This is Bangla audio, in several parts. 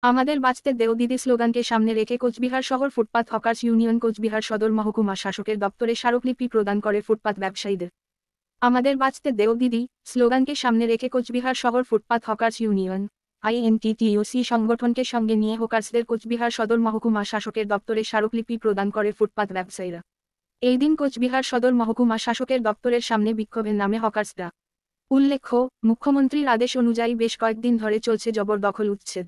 আমাদের বাঁচতে দেও দিদি স্লোগানকে সামনে রেখে কোচবিহার শহর ফুটপাত হকার্স ইউনিয়ন কোচবিহার সদর মহকুমা শাসকের দপ্তরে স্মারকলিপি প্রদান করে ফুটপাত ব্যবসায়ীদের। আমাদের বাঁচতে দেও দিদি স্লোগানকে সামনে রেখে কোচবিহার শহর ফুটপাত হকার্স ইউনিয়ন আইএনটিটিইউসি সংগঠনকে সঙ্গে নিয়ে হকার্সদের কোচবিহার সদর মহকুমা শাসকের দপ্তরে স্মারকলিপি প্রদান করে ফুটপাত ব্যবসায়ীরা। এই দিন কোচবিহার সদর মহকুমা শাসকের দপ্তরের সামনে বিক্ষোভের নামে হকার্সরা। উল্লেখ্য, মুখ্যমন্ত্রীর আদেশ অনুযায়ী বেশ কয়েকদিন ধরে চলছে জবরদখল উচ্ছেদ।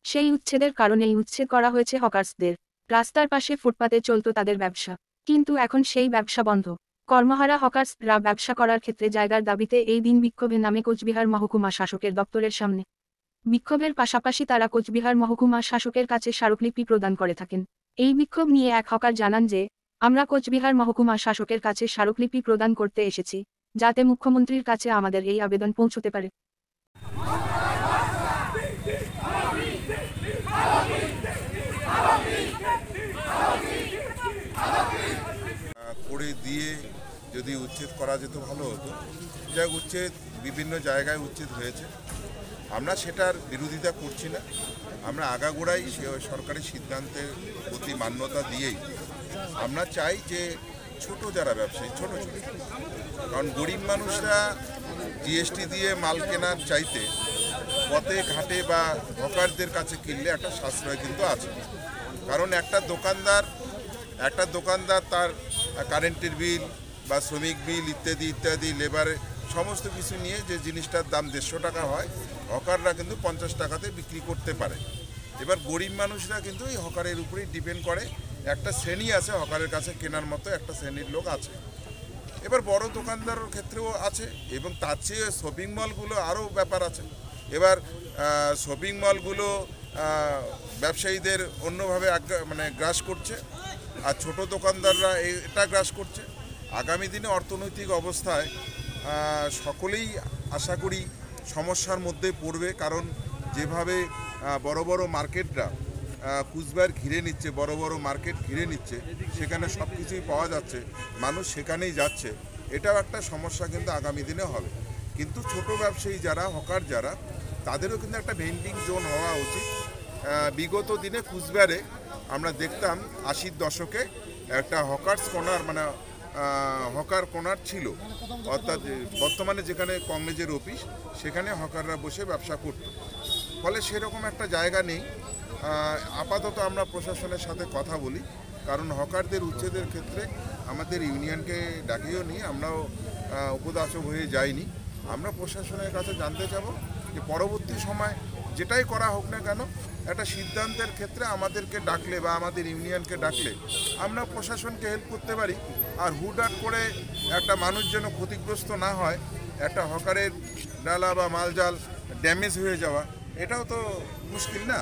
সেই উচ্ছেদের কারণেই উচ্ছেদ করা হয়েছে হকার্সদের। রাস্তার পাশে ফুটপাতে চলত তাদের ব্যবসা, কিন্তু এখন সেই ব্যবসা বন্ধ। কর্মহারা হকার্সরা ব্যবসা করার ক্ষেত্রে জায়গার দাবিতে এই দিন বিক্ষোভে নামে কোচবিহার মহকুমা শাসকের দপ্তরের সামনে। বিক্ষোভের পাশাপাশি তারা কোচবিহার মহকুমা শাসকের কাছে স্মারকলিপি প্রদান করে থাকেন। এই বিক্ষোভ নিয়ে এক হকার জানান যে, আমরা কোচবিহার মহকুমা শাসকের কাছে স্মারকলিপি প্রদান করতে এসেছি, যাতে মুখ্যমন্ত্রীর কাছে আমাদের এই আবেদন পৌঁছতে পারে। করে দিয়ে যদি উচ্ছেদ করা যেত ভালো হতো। যাই উচ্ছেদ বিভিন্ন জায়গায় উচ্ছেদ হয়েছে, আমরা সেটার বিরোধিতা করছি না। আমরা আগাগোড়াই সরকারি সিদ্ধান্তের প্রতি মান্যতা দিয়েই আমরা চাই যে ছোট যারা ব্যবসায়ী ছোট, কারণ গরিব মানুষরা জিএসটি দিয়ে মাল কেনার চাইতে পথে ঘাটে বা হকারদের কাছে কিনলে একটা সাশ্রয় কিন্তু আছে। কারণ একটা দোকানদার তার কারেন্টের বিল বা শ্রমিক বিল ইত্যাদি ইত্যাদি লেবারের সমস্ত কিছু নিয়ে যে জিনিসটার দাম 150 টাকা হয়, হকাররা কিন্তু 50 টাকাতে বিক্রি করতে পারে। এবার গরিব মানুষরা কিন্তু এই হকারের উপরেই ডিপেন্ড করে। একটা শ্রেণী আছে হকারের কাছে কেনার মতো, একটা শ্রেণীর লোক আছে। এবার বড় দোকানদারের ক্ষেত্রেও আছে, এবং তার চেয়ে শপিং মলগুলো আরও ব্যাপার আছে। এবার শপিং মলগুলো ব্যবসায়ীদের অন্যভাবে গ্রাস করছে, আর ছোট দোকানদাররা এটা গ্রাস করছে। আগামী দিনে অর্থনৈতিক অবস্থায় সকলেই আশা করি সমস্যার মধ্যে পড়বে, কারণ যেভাবে বড় বড় মার্কেটরা কুচবিহার ঘিরে নিচ্ছে, বড় বড় মার্কেট ঘিরে নিচ্ছে, সেখানে সব কিছুই পাওয়া যাচ্ছে, মানুষ সেখানেই যাচ্ছে। এটাও একটা সমস্যা কিন্তু আগামী দিনে হবে। কিন্তু ছোট ব্যবসায়ী যারা হকার যারা, তাদেরও কিন্তু একটা ভেন্ডিং জোন হওয়া উচিত। বিগত দিনে কুচবিহারে আমরা দেখতাম 80-র দশকে একটা হকার্স কর্নার হকার কর্নার ছিল, অর্থাৎ বর্তমানে যেখানে কংগ্রেসের অফিস, সেখানে হকাররা বসে ব্যবসা করত। ফলে সেরকম একটা জায়গা নেই। আপাতত আমরা প্রশাসনের সাথে কথা বলি, কারণ হকারদের উচ্ছেদের ক্ষেত্রে আমাদের ইউনিয়নকে ডাকিও নি, আমরাও উপদাসক হয়ে যাইনি। আমরা প্রশাসনের কাছে জানতে চাবো যে পরবর্তী সময় যেটাই করা হোক না কেন, একটা সিদ্ধান্তের ক্ষেত্রে আমাদেরকে ডাকলে বা আমাদের ইউনিয়নকে ডাকলে আমরা প্রশাসনকে হেল্প করতে পারি। আর হুটহাট করে একটা মানুষ যেন ক্ষতিগ্রস্ত না হয়, একটা হকারের ডালা বা মালজাল ড্যামেজ হয়ে যাওয়া, এটাও তো মুশকিল না।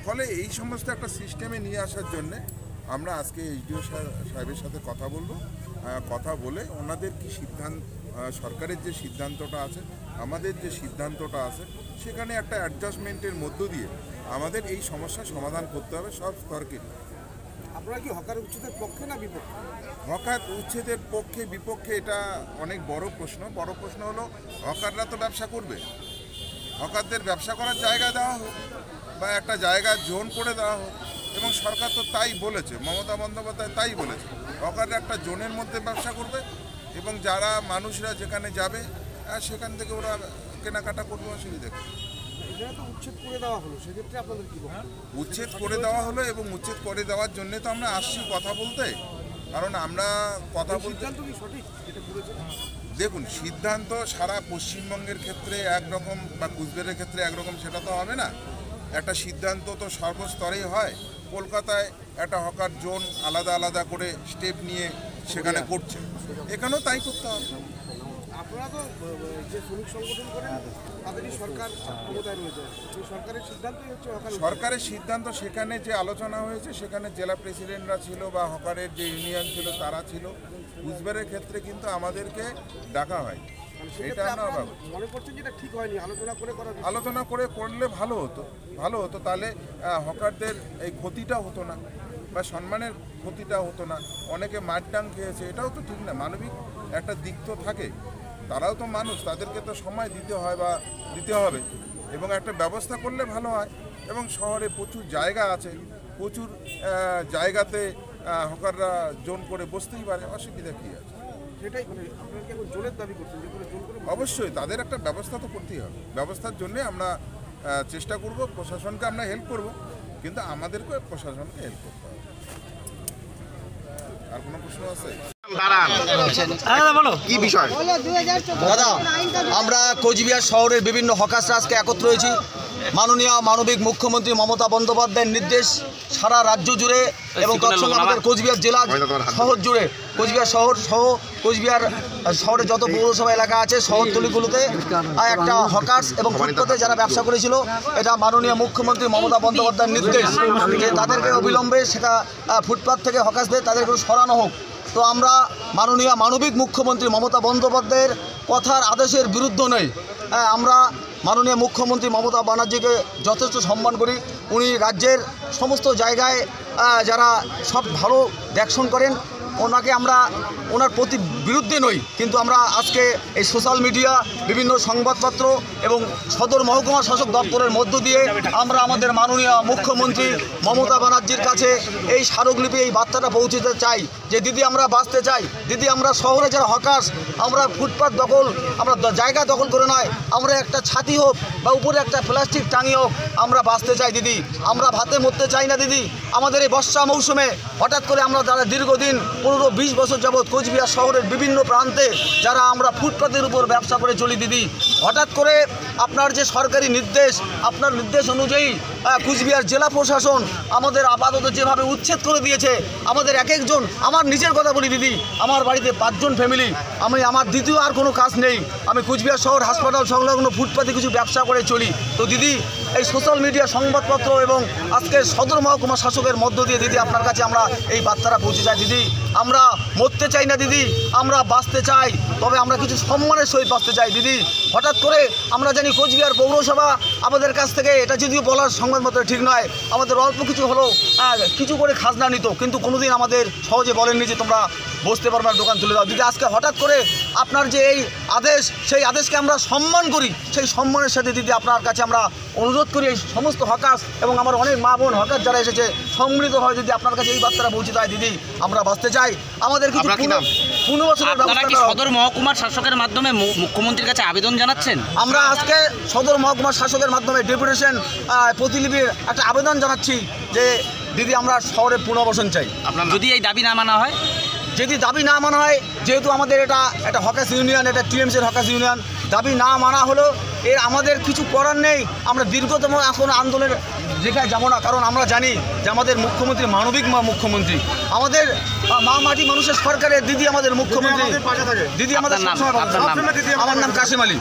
ফলে এই সমস্ত একটা সিস্টেমে নিয়ে আসার জন্যে আমরা আজকে এইচডিও সাহেবের সাথে কথা বলবো। কথা বলে ওনাদের কি সিদ্ধান্ত, সরকারের যে সিদ্ধান্তটা আছে, আমাদের যে সিদ্ধান্তটা আছে, সেখানে একটা অ্যাডজাস্টমেন্টের মধ্য দিয়ে আমাদের এই সমস্যার সমাধান করতে হবে সব স্তরকে। আপনারা কি হকার উচ্ছেদের পক্ষে না বিপক্ষে? হকার উচ্ছেদের পক্ষে বিপক্ষে এটা অনেক বড় প্রশ্ন। বড় প্রশ্ন হলো, হকাররা তো ব্যবসা করবে, হকারদের ব্যবসা করার জায়গা দেওয়া হোক বা একটা জায়গা জোন করে দেওয়া হোক। এবং সরকার তো তাই বলেছে, মমতা বন্দ্যোপাধ্যায় তাই বলেছে, হকাররা একটা জোনের মধ্যে ব্যবসা করবে এবং যারা মানুষরা যেখানে যাবে সেখান থেকে ওরা কেনাকাটা করবে, অসুবিধা। উচ্ছেদ করে দেওয়া হলো, সেক্ষেত্রে আপনাদের কি বক্তব্য? উচ্ছেদ করে দেওয়া হলো, এবং উচ্ছেদ করে দেওয়ার জন্য তো আমরা আসছি কথা বলতে। কারণ আমরা কথা বলতে, সঠিক এটা বলেছে। দেখুন, সিদ্ধান্ত সারা পশ্চিমবঙ্গের ক্ষেত্রে একরকম বা কুচবিহারের ক্ষেত্রে একরকম সেটা তো হবে না। একটা সিদ্ধান্ত তো সর্বস্তরেই হয়। কলকাতায় একটা হকার জোন আলাদা আলাদা করে স্টেপ নিয়ে সেখানে করছে, এখানেও তাই করতে হবে। আপনারা তো যে শ্রমিক সংগঠন করেন, তাদেরই সরকার ক্ষমতায় রয়েছে, সেই সরকারের সিদ্ধান্তই হচ্ছে হকার। সরকারের সিদ্ধান্ত, সেখানে যে আলোচনা হয়েছে সেখানে জেলা প্রেসিডেন্টরা ছিল বা হকারের যে ইউনিয়ন ছিল তারা ছিল। কুচবিহারের ক্ষেত্রে কিন্তু আমাদেরকে ডাকা হয়। এটা আমরা মনে করছেন যেটা ঠিক হয়নি, আলোচনা করে করলে ভালো হতো। তাহলে হকারদের এই ক্ষতিটা হতো না বা সম্মানের ক্ষতিটা হতো না। অনেকে মারটাং খেয়েছে, এটাও তো ঠিক না। মানবিক একটা দিক তো থাকে, তারাও তো মানুষ, তাদেরকে তো সময় দিতে হয় বা দিতে হবে, এবং একটা ব্যবস্থা করলে ভালো হয়। এবং শহরে প্রচুর জায়গা আছে, প্রচুর জায়গাতে হকাররা জোন করে বসতেই পারে, অসুবিধা কী আছে? সেটাই মানে আপনারা কি এখন জোরের দাবি করছেন যে করে জোর করে অবশ্যই তাদের একটা ব্যবস্থা তো করতেই হবে। ব্যবস্থার জন্যে আমরা চেষ্টা করব, প্রশাসনকে আমরা হেল্প করব, কিন্তু আমাদেরকে প্রশাসনকে হেল্প করতে হবে। আর কোনো প্রশ্ন আছে? কি বিষয় দাদা? আমরা কোচবিহার শহরের বিভিন্ন হকার্সরা আজকে একত্র হয়েছি। মাননীয় মানবিক মুখ্যমন্ত্রী মমতা বন্দ্যোপাধ্যায়ের নির্দেশ সারা রাজ্য জুড়ে এবং তৎসঙ্গে আমাদের কোচবিহার জেলা শহর জুড়ে, কোচবিহার শহর সহ কোচবিহার শহরে যত পৌরসভা এলাকা আছে শহরতলিগুলোতে একটা হকার্স এবং ফুটপাতে যারা ব্যবসা করেছিল, এটা মাননীয় মুখ্যমন্ত্রী মমতা বন্দ্যোপাধ্যায়ের নির্দেশ যে তাদেরকে অবিলম্বে সেটা ফুটপাত থেকে হকার্সদের তাদেরকে সরানো হোক। তো আমরা মাননীয় মানবিক মুখ্যমন্ত্রী মমতা বন্দ্যোপাধ্যায়ের কথার আদেশের বিরুদ্ধ নই। আমরা মাননীয় মুখ্যমন্ত্রী মমতা ব্যানার্জিকে যথেষ্ট সম্মান করি। উনি রাজ্যের সমস্ত জায়গায় যারা সব ভালো দেখশন করেন, ওনাকে আমরা ওনার প্রতি বিরুদ্ধে নই, কিন্তু আমরা আজকে এই সোশ্যাল মিডিয়া, বিভিন্ন সংবাদপত্র এবং সদর মহকুমা শাসক দপ্তরের মধ্য দিয়ে আমরা আমাদের মাননীয় মুখ্যমন্ত্রী মমতা ব্যানার্জির কাছে এই স্মারকলিপি, এই বার্তাটা পৌঁছতে চাই যে দিদি আমরা বাঁচতে চাই, দিদি আমরা শহরে যারা হকার্স, আমরা ফুটপাত দখল, আমরা জায়গা দখল করে নয়, আমরা একটা ছাতি হোক বা উপরে একটা প্লাস্টিক টাঙিয়ে হোক, আমরা বাঁচতে চাই দিদি, আমরা ভাতে মরতে চাই না দিদি। আমাদের এই বর্ষা মৌসুমে হঠাৎ করে আমরা যারা দীর্ঘদিন 15-20 বছর যাবৎ কোচবিহার শহরের বিভিন্ন প্রান্তে যারা আমরা ফুটপাতের উপর ব্যবসা করে চলি দিদি, হঠাৎ করে আপনার যে সরকারি নির্দেশ, আপনার নির্দেশ অনুযায়ী কোচবিহার জেলা প্রশাসন আমাদের আপাতত যেভাবে উচ্ছেদ করে দিয়েছে, আমাদের এক একজন, আমার নিজের কথা বলি দিদি, আমার বাড়িতে 5 জন ফ্যামিলি, আমার দ্বিতীয় আর কোনো কাজ নেই, আমি কোচবিহার শহর হাসপাতাল সংলগ্ন ফুটপাতে কিছু ব্যবসা করে চলি। তো দিদি এই সোশ্যাল মিডিয়া, সংবাদপত্র এবং আজকের সদর মহকুমা শাসকের মধ্য দিয়ে দিদি আপনার কাছে আমরা এই বার্তাটা পৌঁছে যাই দিদি, আমরা মরতে চাই না দিদি, আমরা বাঁচতে চাই, তবে আমরা কিছু সম্মানের সহিত বাঁচতে চাই দিদি। হঠাৎ করে আমরা জানি কোচবিহার পৌরসভা আমাদের কাছ থেকে, এটা যদিও বলার সংবাদ মতো ঠিক নয়, আমাদের অল্প কিছু হলেও কিছু করে খাজনা নিত, কিন্তু কোনোদিন আমাদের সহজে বলেননি যে তোমরা বসতে পারবে না, দোকান তুলে দাও দিদি। আজকে হঠাৎ করে আপনার যে এই আদেশ, সেই আদেশকে আমরা সম্মান করি, সেই সম্মানের সাথে দিদি আপনার কাছে আমরা অনুরোধ করি এই সমস্ত হকার্স এবং আমার অনেক মা বোন হকার যারা এসেছে সম্মিলিত হয় যদি আপনার কাছে এই বার্তাটা পৌঁছে যায় দিদি, আমরা বাঁচতে চাই, আমাদের কিছু পুনর্বাসনের ব্যবস্থা। সদর মহকুমার শাসকের মাধ্যমে মুখ্যমন্ত্রীর কাছে আবেদন জানাচ্ছেন? আমরা আজকে সদর মহকুমার শাসকের মাধ্যমে ডেপুটেশন প্রতিলিপির একটা আবেদন জানাচ্ছি যে দিদি আমরা শহরে পুনর্বাসন চাই। যদি এই দাবি না মানা হয়, যদি দাবি না মানা হয়, যেহেতু আমাদের এটা একটা হকার্স ইউনিয়ন, এটা টিএমসির হকার্স ইউনিয়ন, দাবি না মানা হলো এর আমাদের কিছু করার নেই, আমরা দীর্ঘতম এখন আন্দোলনের যেখানে যাবো না, কারণ আমরা জানি যে আমাদের মুখ্যমন্ত্রী মানবিক মুখ্যমন্ত্রী, আমাদের মা মাটি মানুষের সরকারের দিদি আমাদের মুখ্যমন্ত্রী, দিদি আমাদের আপনার নাম? সবসময় পাশে থাকে। আমার নাম কাশিম আলী।